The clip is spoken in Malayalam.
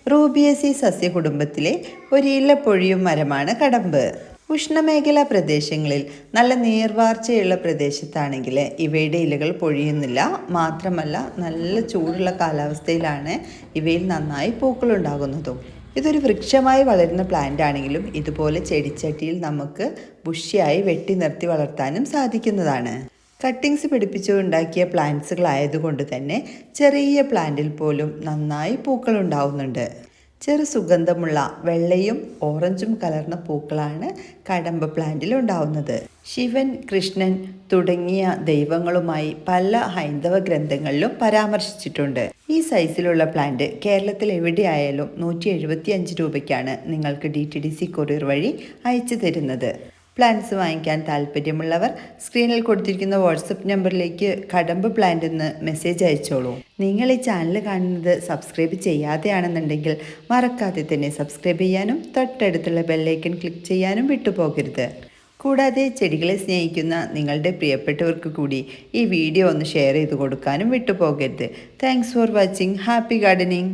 റൂബിയസി സസ്യകുടുംബത്തിലെ ഒരു ഇലപ്പൊഴിയും മരമാണ് കടമ്പ്. ഉഷ്ണമേഖലാ പ്രദേശങ്ങളിൽ നല്ല നീർവാർച്ചയുള്ള പ്രദേശത്താണെങ്കിൽ ഇവയുടെ ഇലകൾ പൊഴിയുന്നില്ല. മാത്രമല്ല നല്ല ചൂടുള്ള കാലാവസ്ഥയിലാണ് ഇവയിൽ നന്നായി പൂക്കളുണ്ടാകുന്നതും. ഇതൊരു വൃക്ഷമായി വളരുന്ന പ്ലാന്റ് ആണെങ്കിലും ഇതുപോലെ ചെടിച്ചട്ടിയിൽ നമുക്ക് ബുഷിയായി വെട്ടി നിർത്തി വളർത്താനും സാധിക്കുന്നതാണ്. കട്ടിങ്സ് പിടിപ്പിച്ചു ഉണ്ടാക്കിയ പ്ലാന്റ്സുകളായതുകൊണ്ട് തന്നെ ചെറിയ പ്ലാന്റിൽ പോലും നന്നായി പൂക്കൾ ഉണ്ടാവുന്നുണ്ട്. ചെറു സുഗന്ധമുള്ള വെള്ളയും ഓറഞ്ചും കലർന്ന പൂക്കളാണ് കടമ്പ പ്ലാന്റിൽ ഉണ്ടാവുന്നത്. ശിവൻ, കൃഷ്ണൻ തുടങ്ങിയ ദൈവങ്ങളുമായി പല ഹൈന്ദവ ഗ്രന്ഥങ്ങളിലും പരാമർശിച്ചിട്ടുണ്ട്. ഈ സൈസിലുള്ള പ്ലാന്റ് കേരളത്തിൽ എവിടെയായാലും 175 രൂപയ്ക്കാണ് നിങ്ങൾക്ക് DTDC കൊറിയർ വഴി അയച്ചു തരുന്നത്. പ്ലാന്റ്സ് വാങ്ങിക്കാൻ താല്പര്യമുള്ളവർ സ്ക്രീനിൽ കൊടുത്തിരിക്കുന്ന വാട്സപ്പ് നമ്പറിലേക്ക് കടമ്പ് പ്ലാന്റ് എന്ന് മെസ്സേജ് അയച്ചോളൂ. നിങ്ങൾ ഈ ചാനൽ കാണുന്നത് സബ്സ്ക്രൈബ് ചെയ്യാതെയാണെന്നുണ്ടെങ്കിൽ മറക്കാതെ തന്നെ സബ്സ്ക്രൈബ് ചെയ്യാനും തൊട്ടടുത്തുള്ള ബെല്ലൈക്കൺ ക്ലിക്ക് ചെയ്യാനും വിട്ടുപോകരുത്. കൂടാതെ ചെടികളെ സ്നേഹിക്കുന്ന നിങ്ങളുടെ പ്രിയപ്പെട്ടവർക്ക് കൂടി ഈ വീഡിയോ ഒന്ന് ഷെയർ ചെയ്ത് കൊടുക്കാനും വിട്ടുപോകരുത്. Thanks for watching. Happy gardening.